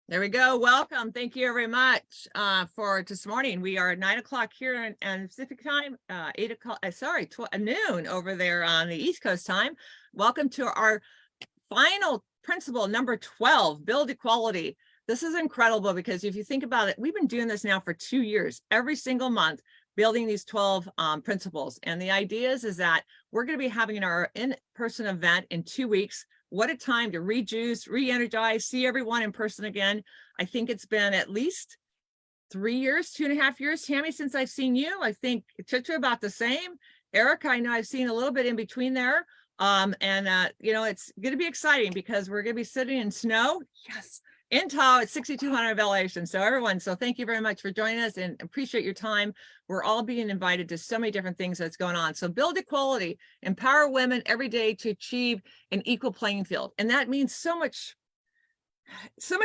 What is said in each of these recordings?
There we go. Welcome. Thank you very much for this morning. We are at 9 o'clock here in Pacific time, 8 o'clock, noon over there on the East Coast time. Welcome to our final principle, number 12, build equality. This is incredible because if you think about it, we've been doing this now for 2 years, every single month, building these 12 principles. And the idea is that we're going to be having our in-person event in 2 weeks. What a time to rejuice, re-energize, see everyone in person again. I think it's been at least 3 years, 2.5 years, Tammy, since I've seen you. I think Chitra about the same. Erica, I know I've seen a little bit in between there. You know, it's going to be exciting because we're going to be sitting in snow. Yes. In Tahoe at 6,200 elevation. So everyone, so thank you very much for joining us and appreciate your time. We're all being invited to so many different things that's going on. So build equality, empower women every day to achieve an equal playing field. And that means so much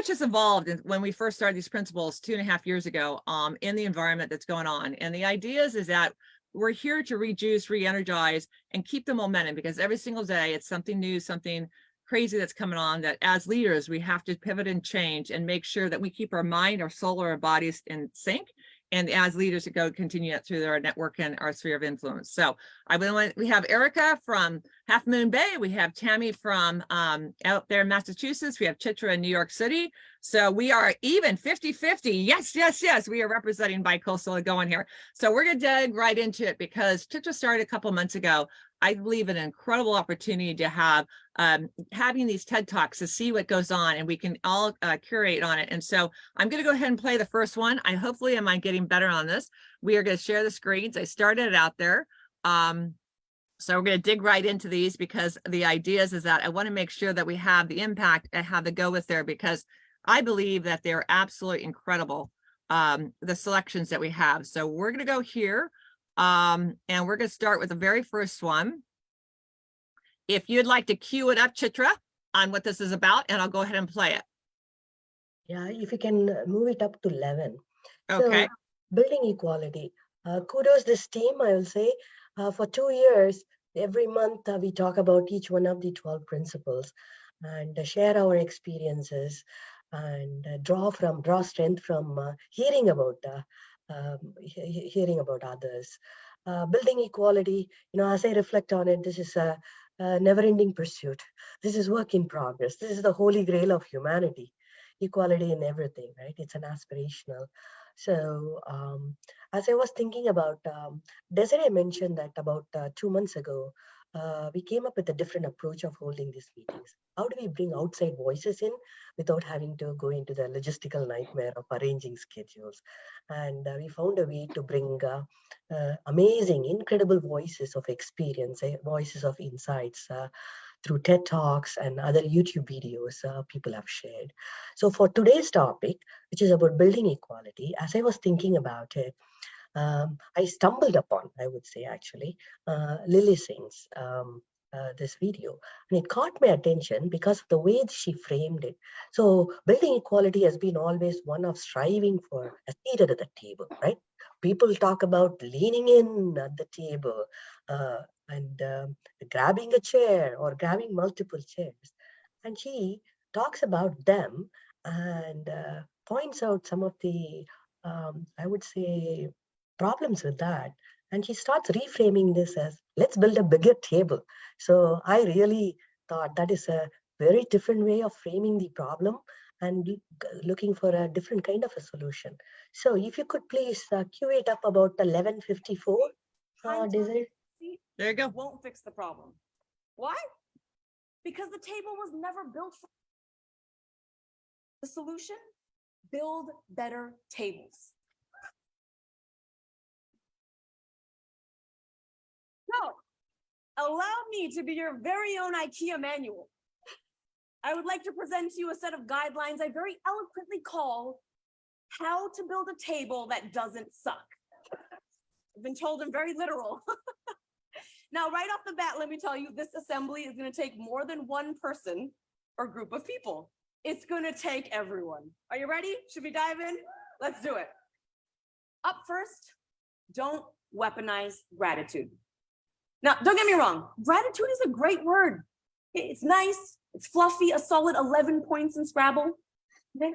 has evolved when we first started these principles 2.5 years ago in the environment that's going on. And the idea is that we're here to rejuice, re-energize, and keep the momentum because every single day it's something new, something crazy that's coming on, that as leaders, we have to pivot and change and make sure that we keep our mind, our soul, our bodies in sync. And as leaders to continue that through our network and our sphere of influence. So we have Erica from Half Moon Bay. We have Tammy from out there in Massachusetts. We have Chitra in New York City. So we are even 50-50. Yes, yes, yes. We are representing bi-coastal going here. So we're going to dig right into it because Chitra started a couple months ago. I believe an incredible opportunity to have having these TED Talks to see what goes on and we can all curate on it. And so I'm going to go ahead and play the first one. Hopefully am I getting better on this. We are going to share the screens. I started it out there. So we're going to dig right into these because the idea is that I want to make sure that we have the impact and have the go with there because I believe that they're absolutely incredible, the selections that we have. So we're going to go here. And we're going to start with the very first one. If you'd like to cue it up, Chitra, on what this is about, and I'll go ahead and play it. Yeah, if you can move it up to 11. Okay. So, building equality. Kudos this team, I will say. For 2 years, every month we talk about each one of the 12 principles and share our experiences and draw strength from hearing about others. Building equality, as I reflect on it, this is a never-ending pursuit. This is work in progress. This is the holy grail of humanity. Equality in everything, right? It's an aspirational. So as I was thinking about, Desiree mentioned that about 2 months ago, we came up with a different approach of holding these meetings. How do we bring outside voices in without having to go into the logistical nightmare of arranging schedules? And we found a way to bring amazing, incredible voices of experience, voices of insights through TED Talks and other YouTube videos people have shared. So for today's topic, which is about building equality, as I was thinking about it, I stumbled upon, I would say actually, Lily Singh's this video, and it caught my attention because of the way she framed it. So building equality has been always one of striving for a seat at the table, right? People talk about leaning in at the table and grabbing a chair or grabbing multiple chairs. And she talks about them and points out some of the, I would say, problems with that. And she starts reframing this as, let's build a bigger table. So I really thought that is a very different way of framing the problem and looking for a different kind of a solution. So if you could please cue it up about 11:54. Desiree? There you go. Won't fix the problem. Why? Because the table was never built for the solution. Build better tables. So, allow me to be your very own IKEA manual. I would like to present to you a set of guidelines I very eloquently call how to build a table that doesn't suck. I've been told I'm very literal. Now, right off the bat, let me tell you, this assembly is going to take more than one person or group of people. It's going to take everyone. Are you ready? Should we dive in? Let's do it. Up first, don't weaponize gratitude. Now, don't get me wrong. Gratitude is a great word. It's nice. It's fluffy, a solid 11 points in Scrabble. Okay?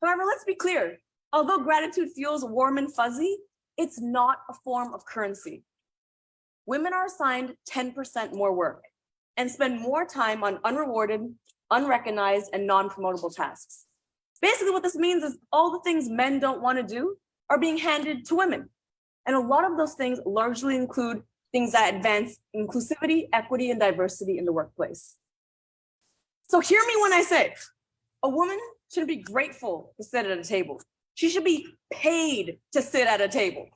However, let's be clear. Although gratitude feels warm and fuzzy, it's not a form of currency. Women are assigned 10% more work and spend more time on unrewarded, unrecognized, and non-promotable tasks. Basically, what this means is all the things men don't want to do are being handed to women. And a lot of those things largely include things that advance inclusivity, equity, and diversity in the workplace. So hear me when I say, a woman shouldn't be grateful to sit at a table. She should be paid to sit at a table.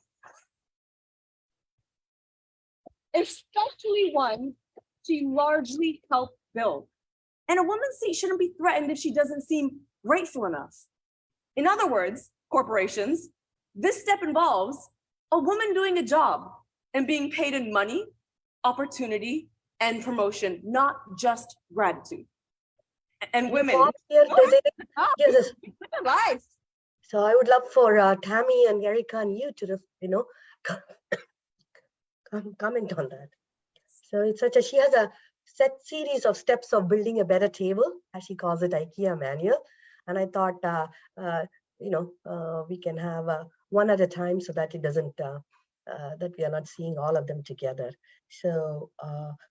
Especially one she largely helped build. And a woman's seat shouldn't be threatened if she doesn't seem grateful enough. In other words, corporations, this step involves a woman doing a job and being paid in money, opportunity, and promotion, not just gratitude. And women. Here, yes, Life. so I would love for Tammy and Erica and you to, comment on that. So it's such a, she has a set series of steps of building a better table, as she calls it, IKEA manual. And I thought, we can have one at a time so that it doesn't, that we are not seeing all of them together. So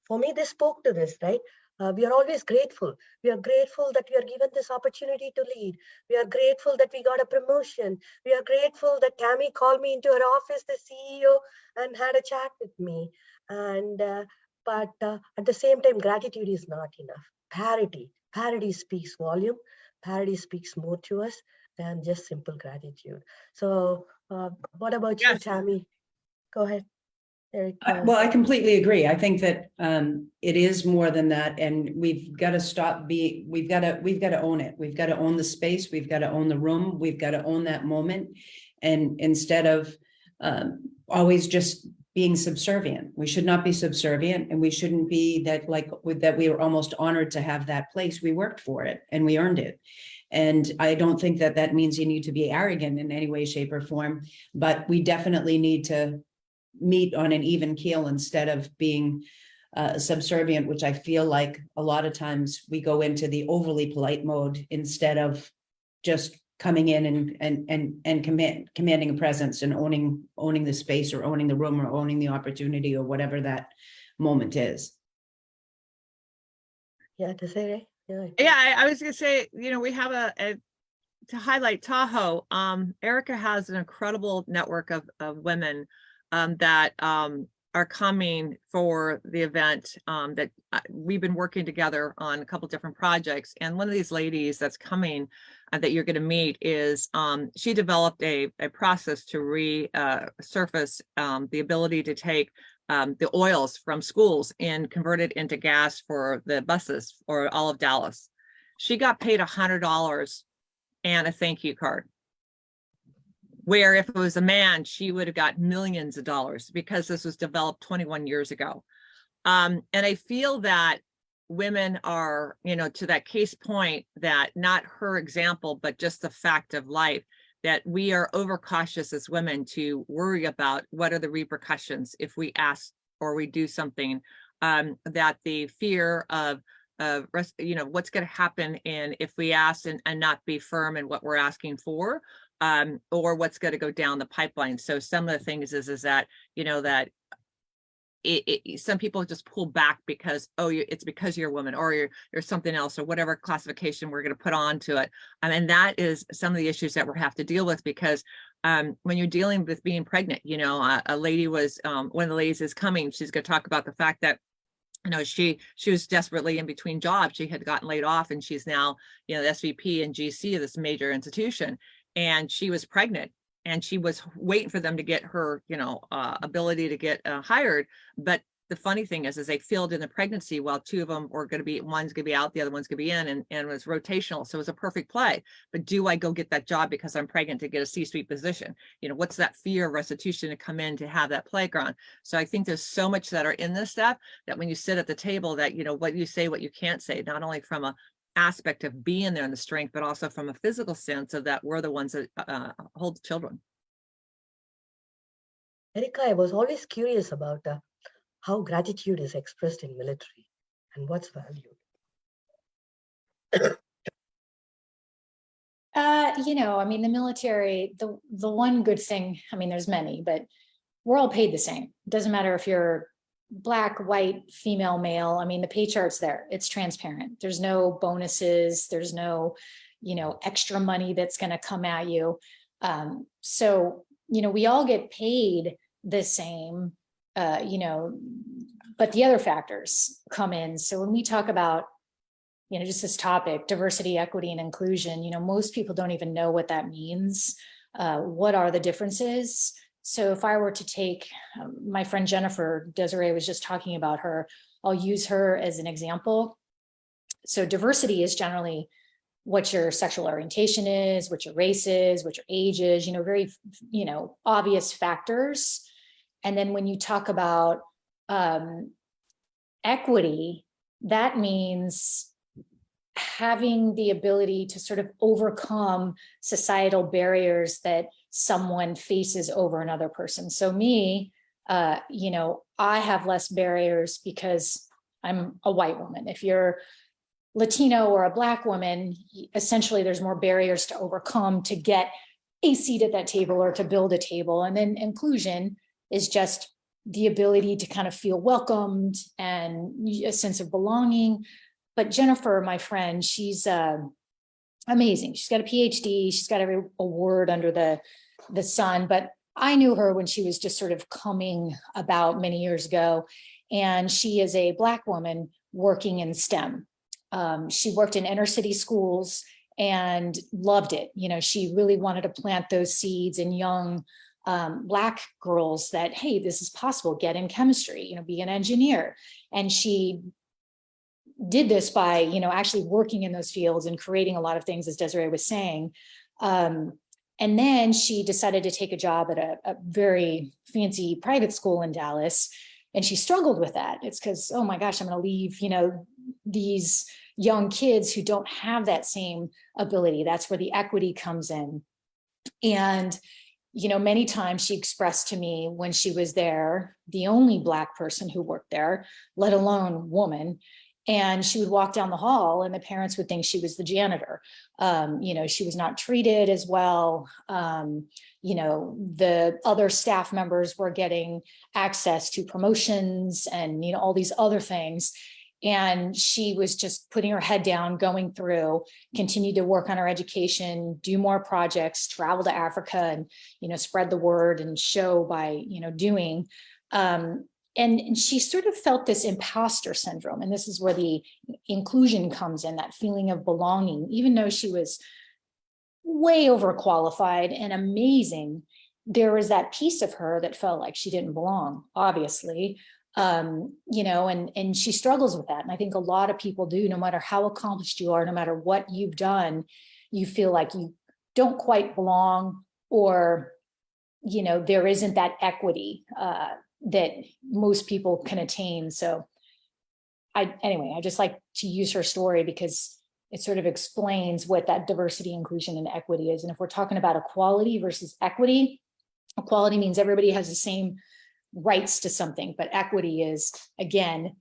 for me, this spoke to this, right? We are always grateful. We are grateful that we are given this opportunity to lead. We are grateful that we got a promotion. We are grateful that Tammy called me into her office, the CEO, and had a chat with me. And but at the same time, gratitude is not enough. Parity speaks volume. Parity speaks more to us than just simple gratitude. So what about you, Tammy? Go ahead. Well, I completely agree. I think that it is more than that, and we've got to stop being. We've got to own it. We've got to own the space. We've got to own the room. We've got to own that moment, and instead of always just being subservient, we should not be subservient, and we shouldn't be that that we were almost honored to have that place. We worked for it and we earned it. And I don't think that that means you need to be arrogant in any way, shape, or form, but we definitely need to meet on an even keel instead of being subservient, which I feel like a lot of times we go into the overly polite mode instead of just coming in and commanding a presence and owning the space or owning the room or owning the opportunity or whatever that moment is. Yeah, Desiree. Yeah, I was gonna say, we have to highlight Tahoe. Erica has an incredible network of women that are coming for the event, that we've been working together on a couple different projects. And one of these ladies that's coming that you're going to meet is she developed a process to resurface the ability to take the oils from schools and convert it into gas for the buses for all of Dallas. She got paid $100 and a thank you card. Where if it was a man, she would have got millions of dollars because this was developed 21 years ago. And I feel that women are, to that case point, that not her example, but just the fact of life, that we are overcautious as women to worry about what are the repercussions if we ask or we do something, that the fear of what's going to happen if we ask and not be firm in what we're asking for, or what's going to go down the pipeline. So some of the things is that, that some people just pull back because, it's because you're a woman or you're something else or whatever classification we're going to put onto it. And that is some of the issues that we have to deal with, because when you're dealing with being pregnant, a lady was, one of the ladies is coming, she's going to talk about the fact that she was desperately in between jobs. She had gotten laid off and she's now, the SVP and GC of this major institution. And she was pregnant and she was waiting for them to get her, ability to get hired. But the funny thing is they filled in the pregnancy while two of them were going to be, one's going to be out, the other one's going to be in, and it was rotational. So it was a perfect play. But do I go get that job because I'm pregnant to get a C-suite position? What's that fear of restitution to come in to have that playground? So I think there's so much that are in this stuff that when you sit at the table that, what you say, what you can't say, not only from a aspect of being there and the strength, but also from a physical sense of that we're the ones that hold children. Erica, I was always curious about how gratitude is expressed in military and what's valued. You know, I mean, the military, the one good thing, I mean, there's many, but we're all paid the same. It doesn't matter if you're black, white, female, male. I mean, the pay chart's there. It's transparent. There's no bonuses. There's no, you know, extra money that's going to come at you. So, you know, we all get paid the same, you know, but the other factors come in. So when we talk about, you know, just this topic, diversity, equity, and inclusion, you know, most people don't even know what that means. What are the differences? So if I were to take my friend Jennifer, Desiree was just talking about her, I'll use her as an example. So diversity is generally what your sexual orientation is, what your race is, what your age is, you know, very, you know, obvious factors. And then when you talk about equity, that means having the ability to sort of overcome societal barriers that someone faces over another person. So me, you know, I have less barriers because I'm a white woman. If you're Latino or a Black woman, essentially there's more barriers to overcome to get a seat at that table or to build a table. And then inclusion is just the ability to kind of feel welcomed and a sense of belonging. But Jennifer, my friend, she's amazing. She's got a PhD. She's got every award under the sun. But I knew her when she was just sort of coming about many years ago. And she is a Black woman working in STEM. She worked in inner city schools and loved it. You know, she really wanted to plant those seeds in young Black girls that, hey, this is possible, get in chemistry, you know, be an engineer. And she did this by, you know, actually working in those fields and creating a lot of things, as Desiree was saying. And then she decided to take a job at a very fancy private school in Dallas. And she struggled with that. It's because, oh my gosh, I'm going to leave, you know, these young kids who don't have that same ability. That's where the equity comes in. And, you know, many times she expressed to me when she was there, the only Black person who worked there, let alone woman, and she would walk down the hall and the parents would think she was the janitor. You know, she was not treated as well. You know, the other staff members were getting access to promotions and, you know, all these other things. And she was just putting her head down, going through, continued to work on her education, do more projects, travel to Africa and, you know, spread the word and show by, you know, doing. And she sort of felt this imposter syndrome. And this is where the inclusion comes in, that feeling of belonging, even though she was way overqualified and amazing, there was that piece of her that felt like she didn't belong, obviously. You know, and she struggles with that. And I think a lot of people do, no matter how accomplished you are, no matter what you've done, you feel like you don't quite belong, or, you know, there isn't that equity that most people can attain. So anyway, I just like to use her story because it sort of explains what that diversity, inclusion, and equity is. And if we're talking about equality versus equity, equality means everybody has the same rights to something, but equity is, again,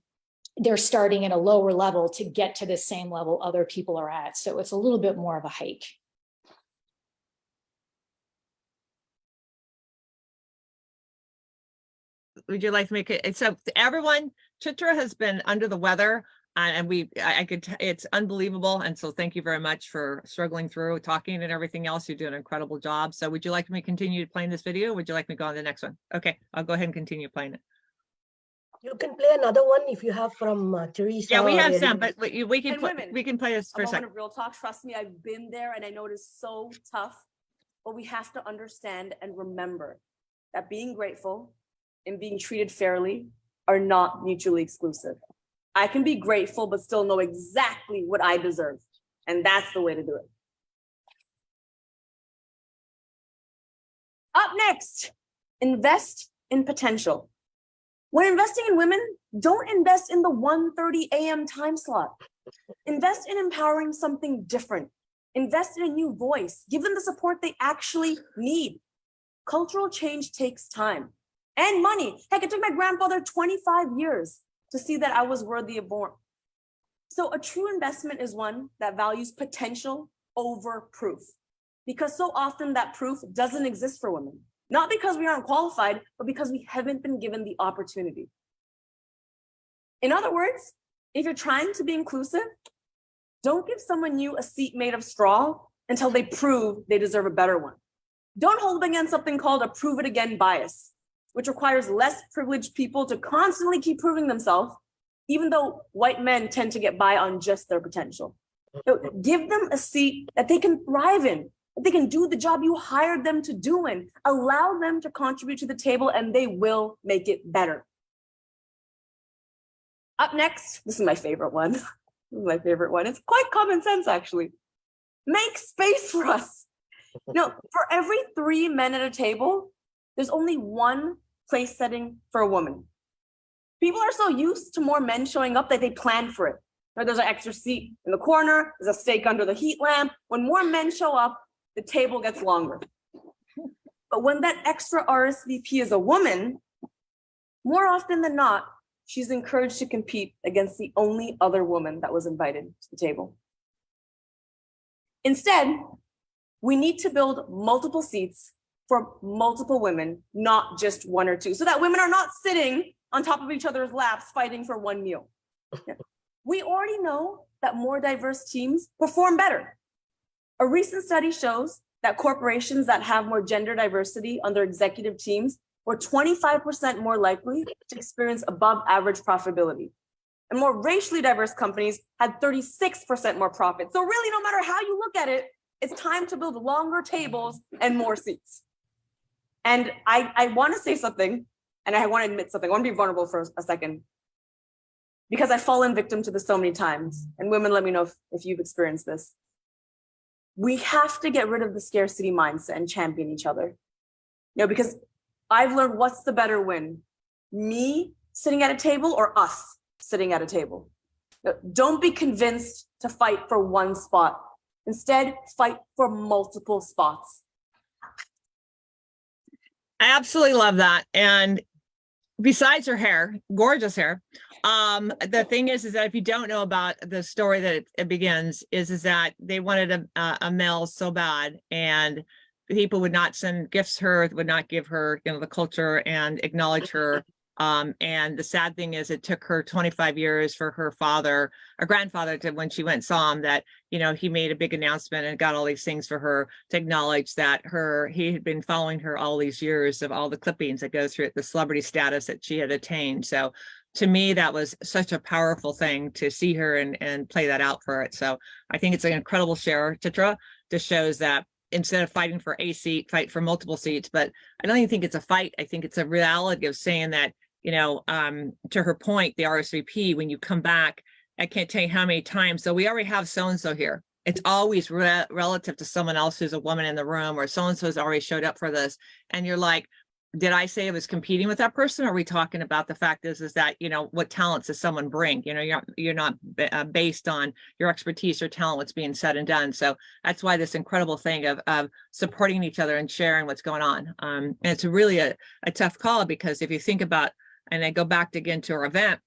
they're starting at a lower level to get to the same level other people are at. So it's a little bit more of a hike. Would you like to make it? So everyone, Chitra has been under the weather, and it's unbelievable. And so thank you very much for struggling through talking and everything else. You do an incredible job. So would you like me to continue playing this video? Or would you like me to go on to the next one? Okay, I'll go ahead and continue playing it. You can play another one if you have from Teresa. Yeah, we have or some, anyone. but we can And women, we can play this A for a moment second. of real talk. Trust me, I've been there and I know it is so tough, but we have to understand and remember that being grateful and being treated fairly are not mutually exclusive. I can be grateful, but still know exactly what I deserve. And that's the way to do it. Up next, invest in potential. When investing in women, don't invest in the 1:30 a.m. time slot. Invest in empowering something different. Invest in a new voice. Give them the support they actually need. Cultural change takes time and money. Heck, it took my grandfather 25 years to see that I was worthy of born. So a true investment is one that values potential over proof. because so often that proof doesn't exist for women. Not because we aren't qualified, but because we haven't been given the opportunity. In other words, if you're trying to be inclusive, don't give someone new a seat made of straw until they prove they deserve a better one. Don't hold them against something called a prove it again bias, which requires less privileged people to constantly keep proving themselves, even though white men tend to get by on just their potential. Give them a seat that they can thrive in, that they can do the job you hired them to do in. Allow them to contribute to the table and they will make it better. Up next, this is my favorite one. This is my favorite one. It's quite common sense, actually. Make space for us. For every 3 men at a table, there's only 1 place setting for a woman. People are so used to more men showing up that they plan for it. There's an extra seat in the corner, there's a steak under the heat lamp. When more men show up, the table gets longer. But when that extra RSVP is a woman, more often than not, she's encouraged to compete against the only other woman that was invited to the table. Instead, we need to build multiple seats for multiple women, not just 1 or 2, so that women are not sitting on top of each other's laps fighting for 1 meal. We already know that more diverse teams perform better. A recent study shows that corporations that have more gender diversity on their executive teams were 25% more likely to experience above average profitability. And more racially diverse companies had 36% more profit. So really, no matter how you look at it, it's time to build longer tables and more seats. And I want to say something, and I want to admit something. I want to be vulnerable for a second, because I've fallen victim to this so many times. And women, let me know if you've experienced this. We have to get rid of the scarcity mindset and champion each other. Because I've learned, what's the better win? Me sitting at a table or us sitting at a table? Don't be convinced to fight for 1 spot. Instead, fight for multiple spots. I absolutely love that. And besides her hair, gorgeous hair, the thing is that if you don't know about the story that it begins, is that they wanted a male so bad, and people would not send gifts her, would not give her, the culture and acknowledge her. And the sad thing is, it took her 25 years for her grandfather to, when she went and saw him, that, he made a big announcement and got all these things for her to acknowledge that he had been following her all these years of all the clippings that go through it, the celebrity status that she had attained. So to me, that was such a powerful thing to see her and play that out for it. So I think it's an incredible share, Chitra. Just shows that instead of fighting for a seat, fight for multiple seats. But I don't even think it's a fight. I think it's a reality of saying that, to her point, the RSVP, when you come back, I can't tell you how many times. So we already have so-and-so here. It's always relative to someone else who's a woman in the room, or so-and-so has already showed up for this. And you're like, did I say I was competing with that person? Or are we talking about the fact is that, what talents does someone bring? You're not based on your expertise or talent, what's being said and done. So that's why this incredible thing of supporting each other and sharing what's going on. And it's really a tough call, because if you think about, and I go back again to our event,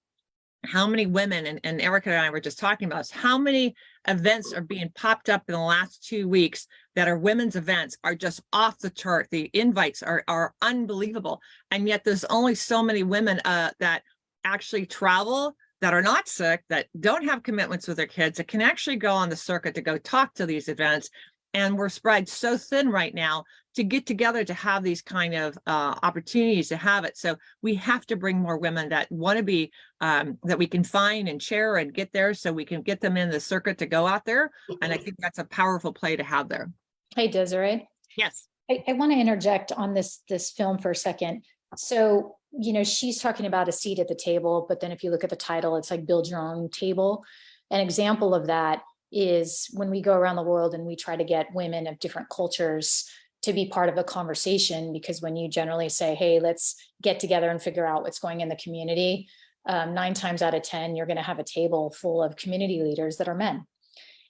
how many women, and Erica and I were just talking about, how many events are being popped up in the last 2 weeks that are women's events, are just off the chart. The invites are unbelievable. And yet there's only so many women that actually travel, that are not sick, that don't have commitments with their kids, that can actually go on the circuit to go talk to these events. And we're spread so thin right now to get together to have these kind of opportunities to have it. So we have to bring more women that want to be, that we can find and share and get there, so we can get them in the circuit to go out there. And I think that's a powerful play to have there. Hey, Desiree. Yes. I want to interject on this film for a second. So, she's talking about a seat at the table, but then if you look at the title, it's like build your own table. An example of that is when we go around the world and we try to get women of different cultures to be part of a conversation, because when you generally say, hey, let's get together and figure out what's going in the community, 9 times out of 10, you're going to have a table full of community leaders that are men.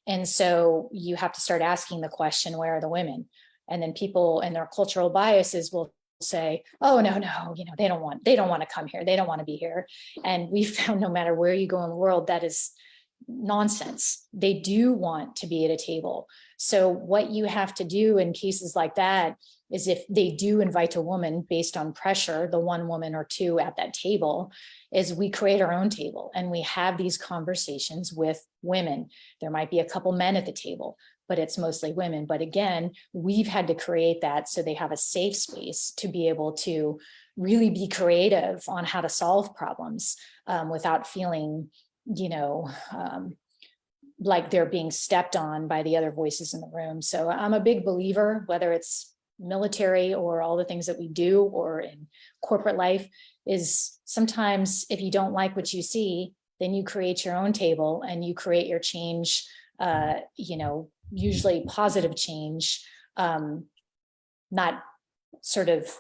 And so you have to start asking the question, where are the women? And then people and their cultural biases will say, oh, no, they don't want to come here. They don't want to be here. And we found no matter where you go in the world, that is nonsense. They do want to be at a table. So what you have to do in cases like that is if they do invite a woman based on pressure, the one woman or two at that table, is we create our own table and we have these conversations with women. There might be a couple men at the table, but it's mostly women. But again, we've had to create that so they have a safe space to be able to really be creative on how to solve problems without feeling, like they're being stepped on by the other voices in the room. So I'm a big believer, whether it's military or all the things that we do or in corporate life, is sometimes if you don't like what you see, then you create your own table and you create your change, usually positive change, not sort of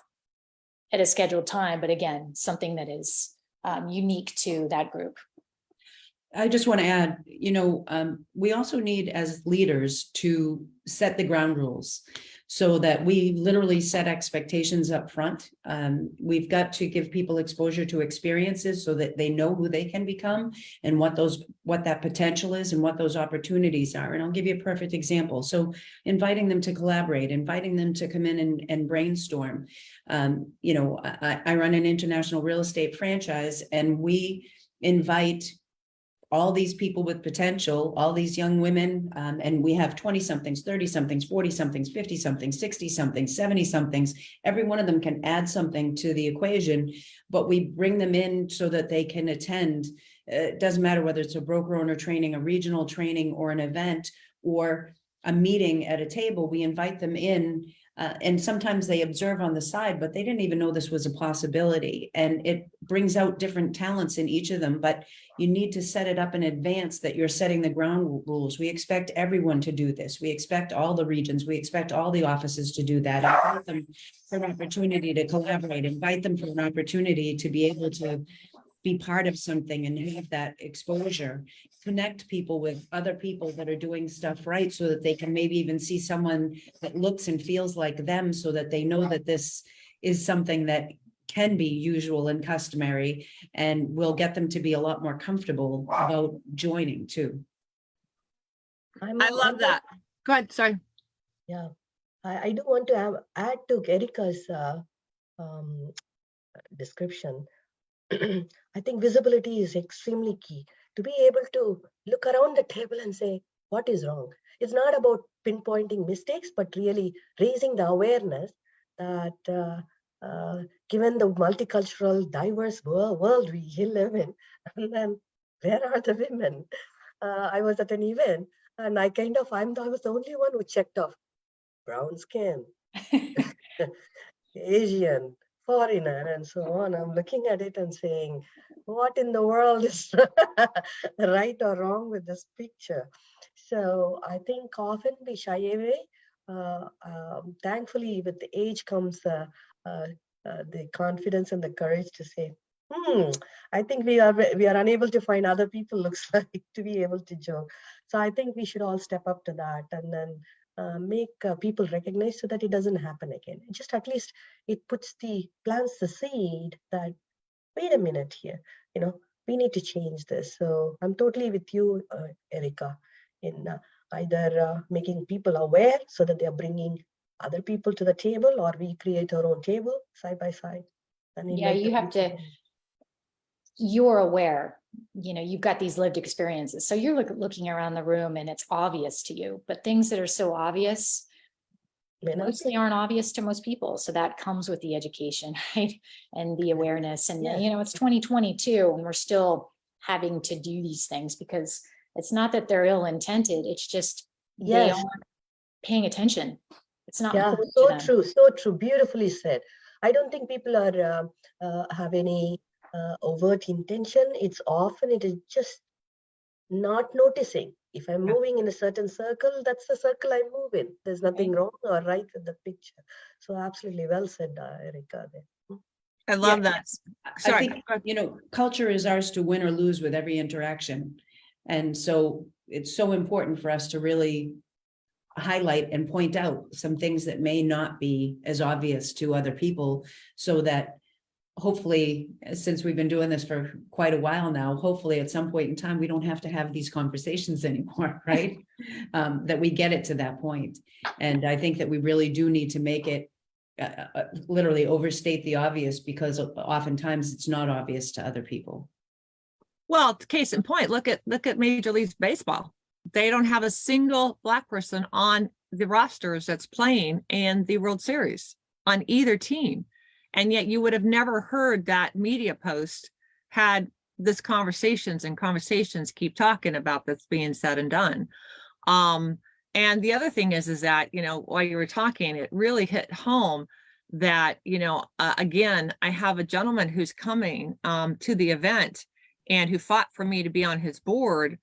at a scheduled time, but again, something that is unique to that group. I just want to add, we also need as leaders to set the ground rules so that we literally set expectations up front. We've got to give people exposure to experiences so that they know who they can become and what that potential is and what those opportunities are. And I'll give you a perfect example. So inviting them to collaborate, inviting them to come in and brainstorm. I run an international real estate franchise, and we invite all these people with potential, all these young women, and we have 20 somethings, 30 somethings, 40 somethings, 50 somethings, 60 somethings, 70 somethings. Every one of them can add something to the equation, but we bring them in so that they can attend. It doesn't matter whether it's a broker owner training, a regional training, or an event, or a meeting at a table. We invite them in, and sometimes they observe on the side, but they didn't even know this was a possibility. And it brings out different talents in each of them, but you need to set it up in advance that you're setting the ground rules. We expect everyone to do this. We expect all the regions, we expect all the offices to do that. Invite them for an opportunity to collaborate, invite them for an opportunity to be able to be part of something and have that exposure, connect people with other people that are doing stuff right, so that they can maybe even see someone that looks and feels like them, so that they know that this is something that can be usual and customary, and will get them to be a lot more comfortable about joining too. I love that. Go ahead, sorry. Yeah, I do want to add to Erica's description. I think visibility is extremely key. To be able to look around the table and say, what is wrong? It's not about pinpointing mistakes, but really raising the awareness that given the multicultural, diverse world we live in, and then where are the women? I was at an event and I was the only one who checked off brown skin, Asian, foreigner, and so on. I'm looking at it and saying, what in the world is right or wrong with this picture? So I think often we shy away. Thankfully, with the age comes the confidence and the courage to say, I think we are unable to find other people looks like to be able to joke. So I think we should all step up to that, and then make people recognize so that it doesn't happen again. Just at least it plants the seed that, wait a minute here, we need to change this. So I'm totally with you, Erica, in either making people aware so that they're bringing other people to the table, or we create our own table side by side. And Yeah, you have to, you're aware, you've got these lived experiences. So you're looking around the room and it's obvious to you, but things that are so obvious mostly aren't obvious to most people. So that comes with the education, right? And the awareness. And, it's 2022 and we're still having to do these things because it's not that they're ill-intended. It's just they aren't paying attention. It's not. Yeah, so true. Beautifully said. I don't think people are have any overt intention. It's often it is just not noticing. If I'm moving in a certain circle, that's the circle I move in. There's nothing wrong or right with the picture. So absolutely well said, Erica. I love that. Sorry. I think, culture is ours to win or lose with every interaction. And so it's so important for us to really highlight and point out some things that may not be as obvious to other people, so that hopefully, since we've been doing this for quite a while now, hopefully at some point in time, we don't have to have these conversations anymore, right? That we get it to that point. And I think that we really do need to make it literally overstate the obvious, because oftentimes it's not obvious to other people. Well, case in point, look at Major League Baseball. They don't have a single Black person on the rosters that's playing in the World Series on either team. And yet you would have never heard that media post had this conversations keep talking about this being said and done. And the other thing is that, you know, while you were talking, it really hit home that, you know, again, I have a gentleman who's coming to the event and who fought for me to be on his board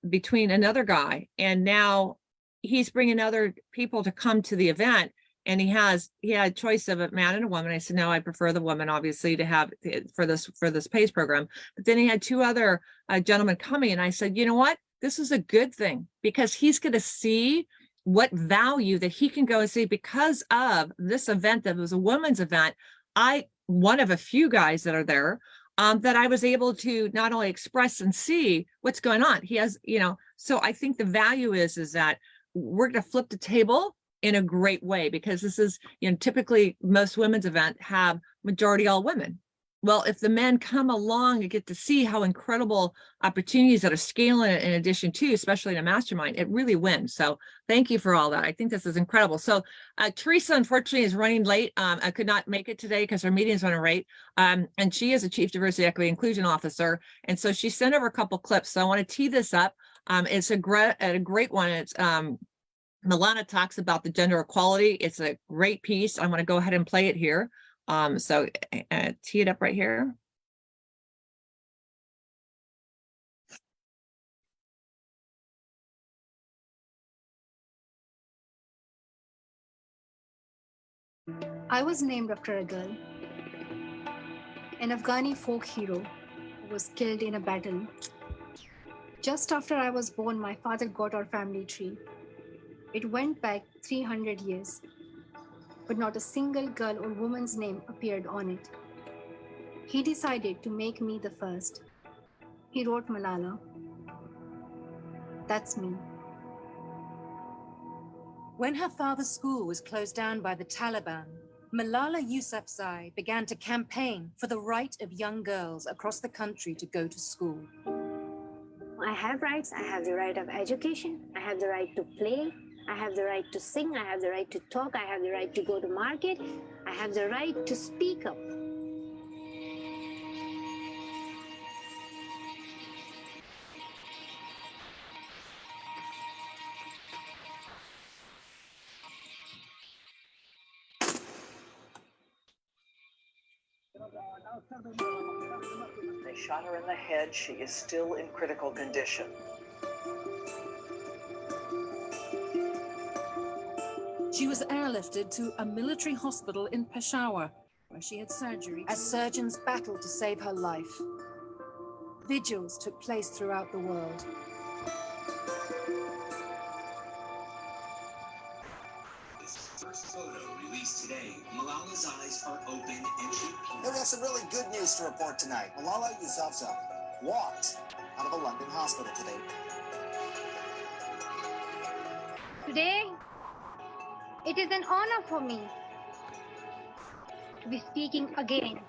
between another guy. And now he's bringing other people to come to the event. And he had a choice of a man and a woman. I said, no, I prefer the woman, obviously, to have for this PACE program. But then he had two other gentlemen coming. And I said, you know what? This is a good thing, because he's going to see what value that he can go and see because of this event that was a women's event. One of a few guys that are there, that I was able to not only express and see what's going on. He has, you know, so I think the value is that we're going to flip the table in a great way, because this is, you know, typically most women's event have majority all women. Well, if the men come along and get to see how incredible opportunities that are scaling in addition to, especially in a mastermind, it really wins. So thank you for all that. I think this is incredible. So Teresa, unfortunately, is running late. I could not make it today because her meeting is running late. And she is a Chief Diversity, Equity, Inclusion Officer. And so she sent over a couple clips. So I want to tee this up. It's a great one. It's Milana talks about the gender equality. It's a great piece. I'm going to go ahead and play it here. So tee it up right here. I was named after a girl, an Afghani folk hero who was killed in a battle. Just after I was born, my father got our family tree. It went back 300 years, but not a single girl or woman's name appeared on it. He decided to make me the first. He wrote Malala. That's me. When her father's school was closed down by the Taliban, Malala Yousafzai began to campaign for the right of young girls across the country to go to school. I have rights. I have the right of education. I have the right to play. I have the right to sing. I have the right to talk. I have the right to go to market. I have the right to speak up. They shot her in the head. She is still in critical condition. She was airlifted to a military hospital in Peshawar, where she had surgery as surgeons battled to save her life. Vigils took place throughout the world. This first photo released today, Malala's eyes are open and she... We have some really good news to report tonight. Malala Yousafzai walked out of a London hospital today. Today, it is an honor for me to be speaking again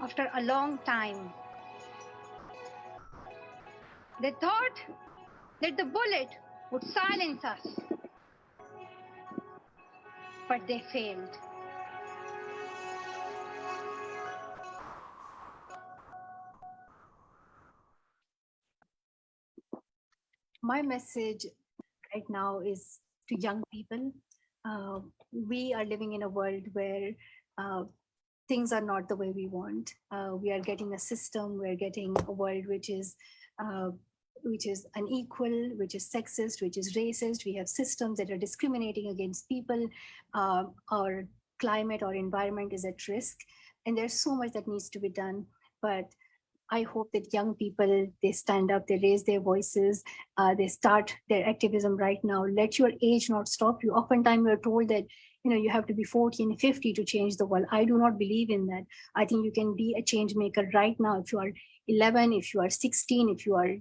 after a long time. They thought that the bullet would silence us, but they failed. My message right now is to young people. We are living in a world where things are not the way we want. We are getting a system, we're getting a world which is unequal, which is sexist, which is racist. We have systems that are discriminating against people. Our climate or environment is at risk. And there's so much that needs to be done. But I hope that young people, they stand up, they raise their voices, they start their activism right now. Let your age not stop you. Oftentimes we're told that you have to be 40 and 50 to change the world. I do not believe in that. I think you can be a change maker right now. If you are 11, if you are 16, if you are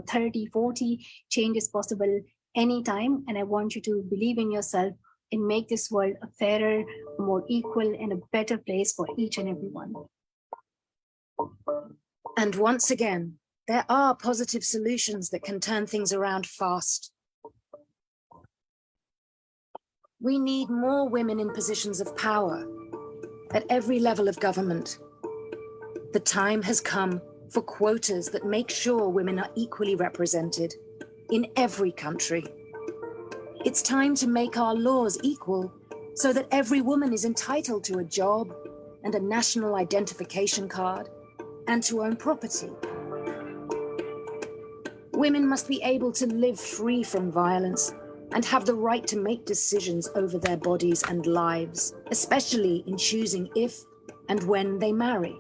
30, 40, change is possible anytime. And I want you to believe in yourself and make this world a fairer, more equal, and a better place for each and every one. And once again, there are positive solutions that can turn things around fast. We need more women in positions of power at every level of government. The time has come for quotas that make sure women are equally represented in every country. It's time to make our laws equal so that every woman is entitled to a job and a national identification card and to own property. Women must be able to live free from violence and have the right to make decisions over their bodies and lives, especially in choosing if and when they marry.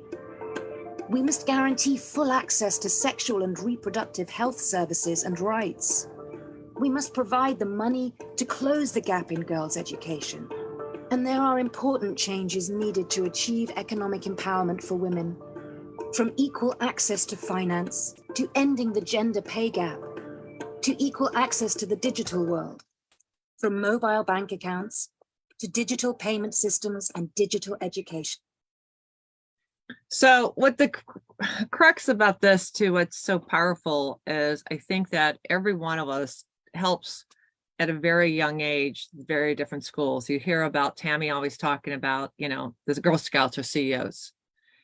We must guarantee full access to sexual and reproductive health services and rights. We must provide the money to close the gap in girls' education. And there are important changes needed to achieve economic empowerment for women, from equal access to finance, to ending the gender pay gap, to equal access to the digital world, from mobile bank accounts to digital payment systems and digital education. So what the crux about this too, what's so powerful is I think that every one of us helps at a very young age, very different schools. You hear about Tammy always talking about, the Girl Scouts are CEOs.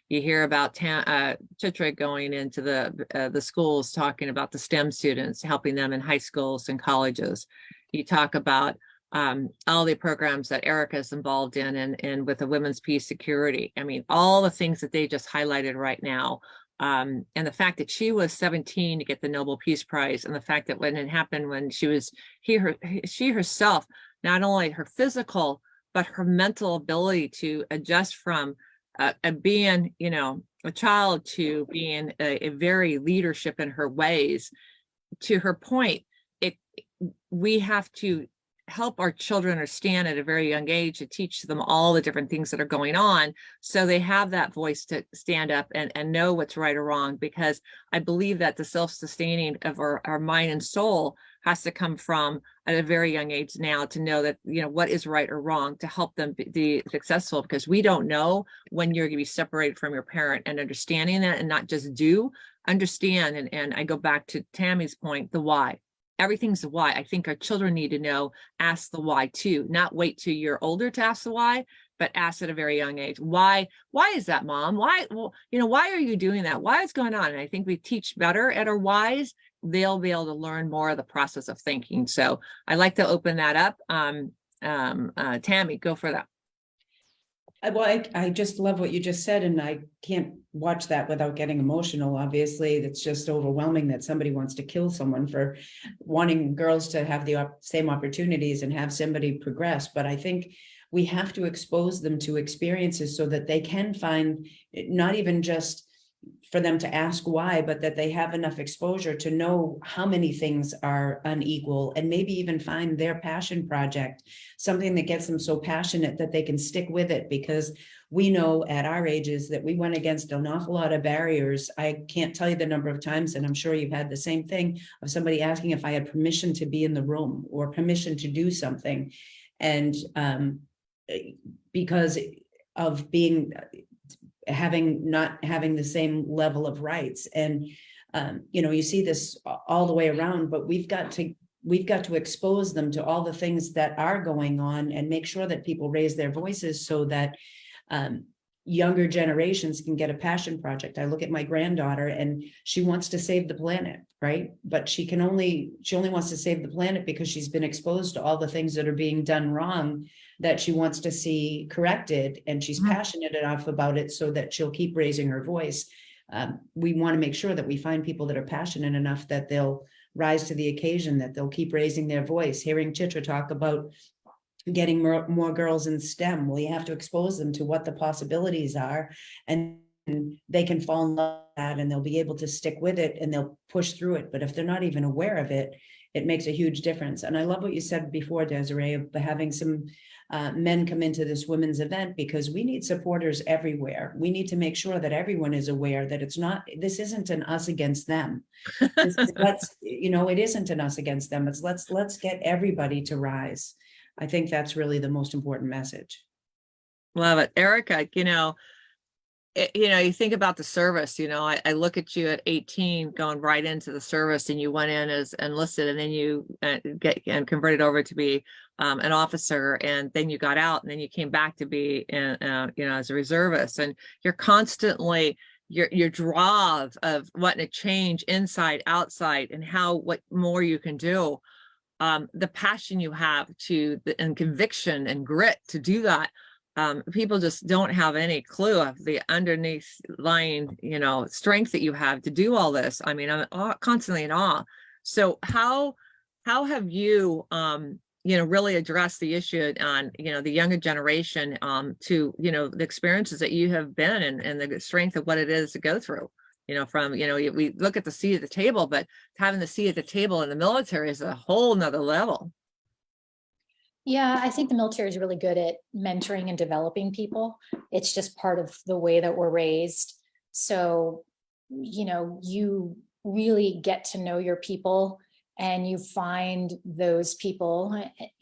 You hear about Chitra going into the schools, talking about the STEM students, helping them in high schools and colleges. You talk about all the programs that Erica's involved in and with the Women's Peace Security. I mean, all the things that they just highlighted right now. And the fact that she was 17 to get the Nobel Peace Prize, and the fact that when it happened, when she herself, not only her physical, but her mental ability to adjust from being, a child to being a very leadership in her ways, to her point, we have to help our children understand at a very young age, to teach them all the different things that are going on, so they have that voice to stand up and know what's right or wrong. Because I believe that the self-sustaining of our mind and soul has to come from at a very young age now, to know that, what is right or wrong, to help them be successful. Because we don't know when you're going to be separated from your parent, and understanding that, and not just understand. And I go back to Tammy's point, the why. Everything's the why. I think our children need to know, ask the why too, not wait till you're older to ask the why, but ask at a very young age. Why is that, Mom? Why, why are you doing that? Why is going on? And I think we teach better at our whys, they'll be able to learn more of the process of thinking. So I like to open that up. Tammy, go for that. Well, I just love what you just said, and I can't watch that without getting emotional. Obviously, it's just overwhelming that somebody wants to kill someone for wanting girls to have the same opportunities and have somebody progress. But I think we have to expose them to experiences so that they can find, not even just for them to ask why, but that they have enough exposure to know how many things are unequal, and maybe even find their passion project, something that gets them so passionate that they can stick with it. Because we know at our ages that we went against an awful lot of barriers. I can't tell you the number of times, and I'm sure you've had the same thing, of somebody asking if I had permission to be in the room or permission to do something. And because of not having the same level of rights. And you see this all the way around, but we've got to expose them to all the things that are going on, and make sure that people raise their voices so that younger generations can get a passion project. I look at my granddaughter, and she wants to save the planet, right? But she only wants to save the planet because she's been exposed to all the things that are being done wrong, that she wants to see corrected, and she's passionate enough about it so that she'll keep raising her voice. We want to make sure that we find people that are passionate enough that they'll rise to the occasion, that they'll keep raising their voice. Hearing Chitra talk about getting more girls in STEM, well, you have to expose them to what the possibilities are, and they can fall in love with that, and they'll be able to stick with it, and they'll push through it. But if they're not even aware of it, it makes a huge difference. And I love what you said before, Desiree, of having some men come into this women's event, because we need supporters everywhere. We need to make sure that everyone is aware that this isn't an us against them. It isn't an us against them. It's let's get everybody to rise. I think that's really the most important message. Love it. Erica, you think about the service, I look at you at 18 going right into the service, and you went in as enlisted, and then you get converted over to be an officer, and then you got out, and then you came back to be as a reservist, and you're constantly your draw of wanting to change inside, outside, and what more you can do. The passion you have and conviction and grit to do that. People just don't have any clue of the underneath lying, strength that you have to do all this. I mean, I'm constantly in awe. So how have you, really addressed the issue on, the younger generation to, the experiences that you have been in and the strength of what it is to go through, we look at the seat at the table, but having the seat at the table in the military is a whole nother level. Yeah, I think the military is really good at mentoring and developing people. It's just part of the way that we're raised. So, you really get to know your people, and you find those people,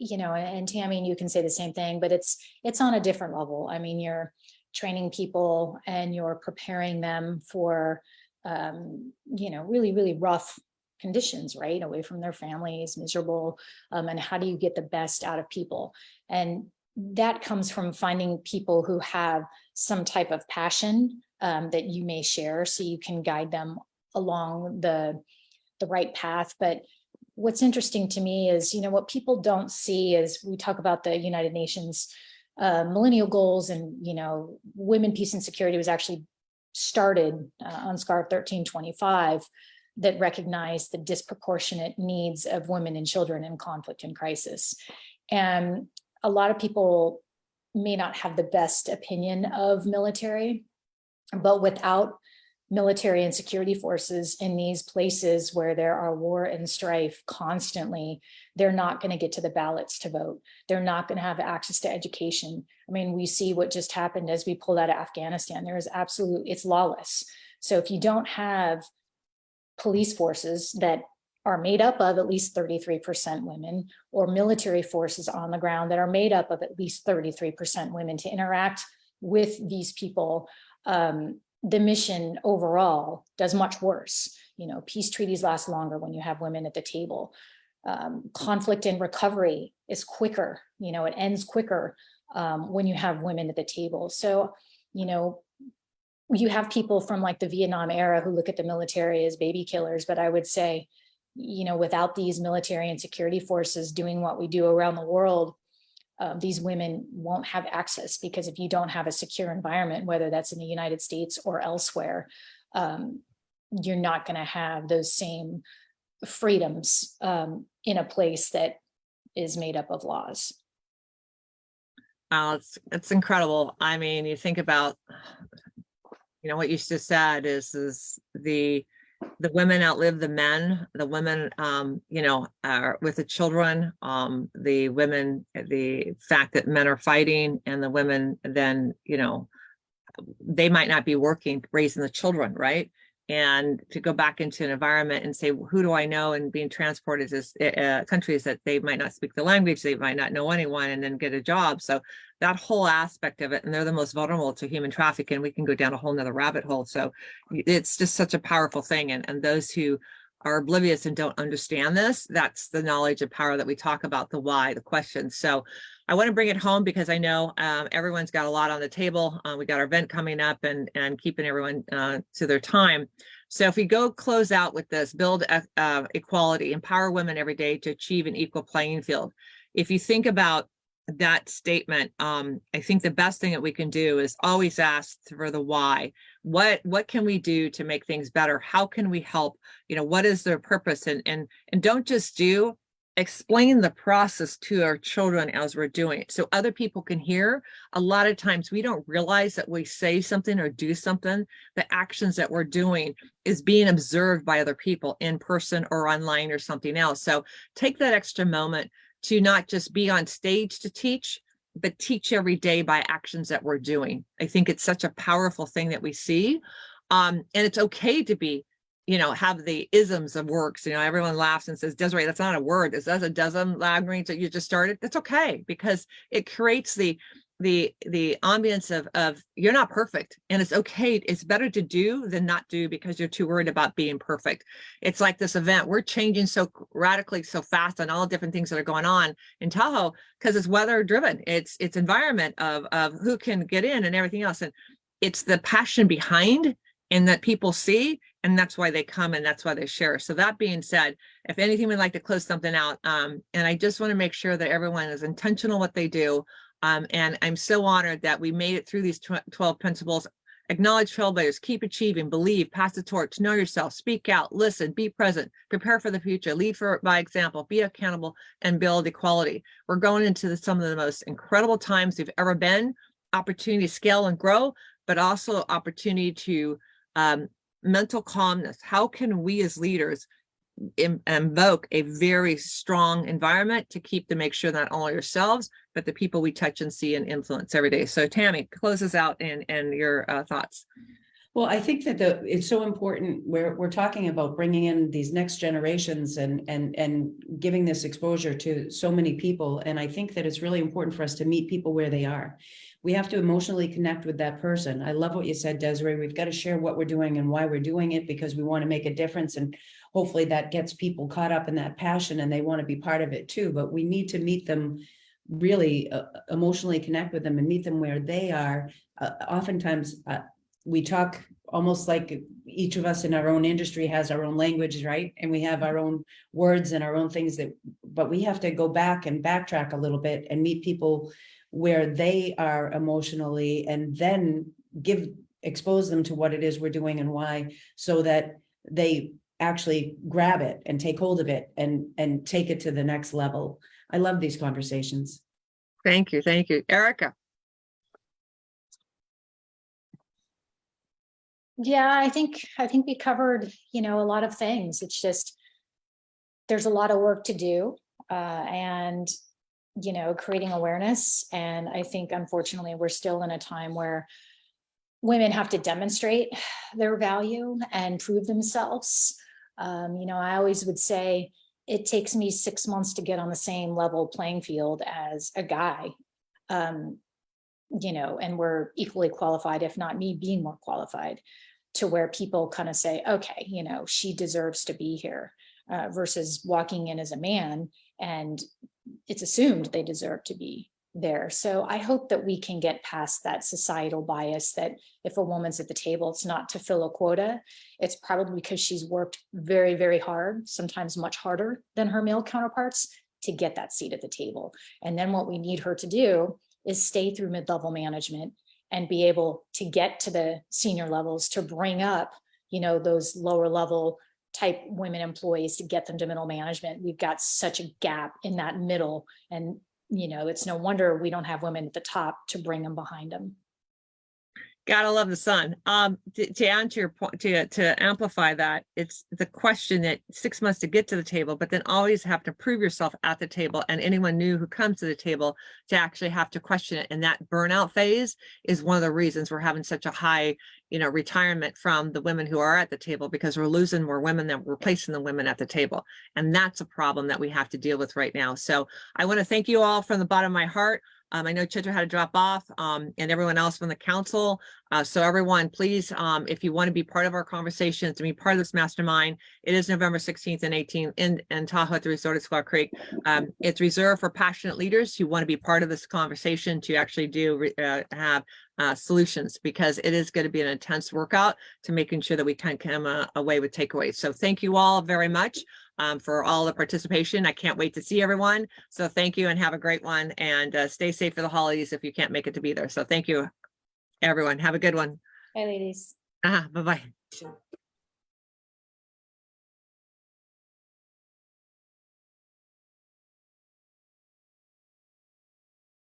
and Tammy, and you can say the same thing, but it's on a different level. I mean, you're training people and you're preparing them for, really, really rough conditions, right? Away from their families, miserable. And how do you get the best out of people? And that comes from finding people who have some type of passion that you may share, so you can guide them along the right path. But what's interesting to me is, what people don't see is we talk about the United Nations millennial goals, and, women, peace, and security was actually started on SCAR 1325, that recognize the disproportionate needs of women and children in conflict and crisis. And a lot of people may not have the best opinion of military, but without military and security forces in these places where there are war and strife constantly, they're not going to get to the ballots to vote. They're not going to have access to education. I mean, we see what just happened as we pulled out of Afghanistan. It's lawless. So if you don't have police forces that are made up of at least 33% women, or military forces on the ground that are made up of at least 33% women to interact with these people, the mission overall does much worse. Peace treaties last longer when you have women at the table. Conflict and recovery is quicker, it ends quicker when you have women at the table. So, you have people from like the Vietnam era who look at the military as baby killers, but I would say, without these military and security forces doing what we do around the world, these women won't have access, because if you don't have a secure environment, whether that's in the United States or elsewhere, you're not going to have those same freedoms in a place that is made up of laws. It's incredible. I mean, you think about, what you just said is the women outlive the men, the women, are with the children, the women, the fact that men are fighting, and the women then, they might not be working, raising the children, right? And to go back into an environment and say, who do I know, and being transported to countries that they might not speak the language, they might not know anyone, and then get a job. So that whole aspect of it, and they're the most vulnerable to human trafficking, and we can go down a whole nother rabbit hole. So it's just such a powerful thing. And those who are oblivious and don't understand this, that's the knowledge and power that we talk about, the why, the questions. So I want to bring it home, because I know everyone's got a lot on the table. We got our event coming up, and keeping everyone to their time. So if we go close out with this, build equality, empower women every day to achieve an equal playing field. If you think about that statement, I think the best thing that we can do is always ask for the why. What can we do to make things better? How can we help? What is their purpose? And don't just do explain the process to our children as we're doing it so other people can hear. A lot of times we don't realize that we say something or do something, the actions that we're doing is being observed by other people in person or online or something else. So take that extra moment to not just be on stage to teach, but teach every day by actions that we're doing. I think it's such a powerful thing that we see. And it's okay to be, have the isms of works. Everyone laughs and says, Desiree, that's not a word. That's a dozen language that you just started. That's okay, because it creates the ambience of you're not perfect, and it's okay. It's better to do than not do because you're too worried about being perfect. It's like this event. We're changing so radically, so fast on all different things that are going on in Tahoe because it's weather driven. It's environment of who can get in and everything else. And it's the passion behind and that people see, and that's why they come and that's why they share. So that being said, if anything, we'd like to close something out. And I just want to make sure that everyone is intentional what they do. And I'm so honored that we made it through these 12 principles. Acknowledge trailblazers, keep achieving, believe, pass the torch, know yourself, speak out, listen, be present, prepare for the future, lead by example, be accountable, and build equality. We're going into some of the most incredible times we've ever been, opportunity to scale and grow, but also opportunity to mental calmness. How can we as leaders invoke a very strong environment to make sure not only yourselves, but the people we touch and see and influence every day? So Tammy, close us out and your thoughts. Well, I think that it's so important. We're talking about bringing in these next generations and giving this exposure to so many people. And I think that it's really important for us to meet people where they are. We have to emotionally connect with that person. I love what you said, Desiree. We've got to share what we're doing and why we're doing it, because we want to make a difference. And hopefully that gets people caught up in that passion and they want to be part of it too. But we need to meet them, really emotionally connect with them and meet them where they are. Oftentimes we talk almost like each of us in our own industry has our own language, right? And we have our own words and our own things but we have to go back and backtrack a little bit and meet people where they are emotionally, and then expose them to what it is we're doing and why, so that they actually grab it and take hold of it and take it to the next level. I love these conversations. Thank you. Thank you. Erica. Yeah, I think we covered, a lot of things. It's just, there's a lot of work to do, and, creating awareness. And I think, unfortunately, we're still in a time where women have to demonstrate their value and prove themselves. I always would say it takes me 6 months to get on the same level playing field as a guy. And we're equally qualified, if not me being more qualified, to where people kind of say, okay, she deserves to be here, versus walking in as a man and it's assumed they deserve to be there. So I hope that we can get past that societal bias that if a woman's at the table, it's not to fill a quota. It's probably because she's worked very, very hard, sometimes much harder than her male counterparts, to get that seat at the table. And then what we need her to do is stay through mid-level management and be able to get to the senior levels, to bring up, those lower level type women employees, to get them to middle management. We've got such a gap in that middle, and it's no wonder we don't have women at the top to bring them behind them. Gotta love the sun. To answer your point, to amplify that, it's the question that 6 months to get to the table, but then always have to prove yourself at the table, and anyone new who comes to the table to actually have to question it. And that burnout phase is one of the reasons we're having such a high, retirement from the women who are at the table, because we're losing more women than we're replacing the women at the table. And that's a problem that we have to deal with right now. So I want to thank you all from the bottom of my heart. I know Chitra had to drop off, and everyone else from the council. So everyone, please, if you want to be part of our conversations, to be part of this mastermind, it is November 16th and 18th in Tahoe at the resort at Squaw Creek. It's reserved for passionate leaders who want to be part of this conversation, to actually have solutions, because it is going to be an intense workout to making sure that we can come away with takeaways. So thank you all very much for all the participation. I can't wait to see everyone. So thank you and have a great one, and stay safe for the holidays if you can't make it to be there. So thank you, everyone. Have a good one. Bye, ladies. Bye-bye.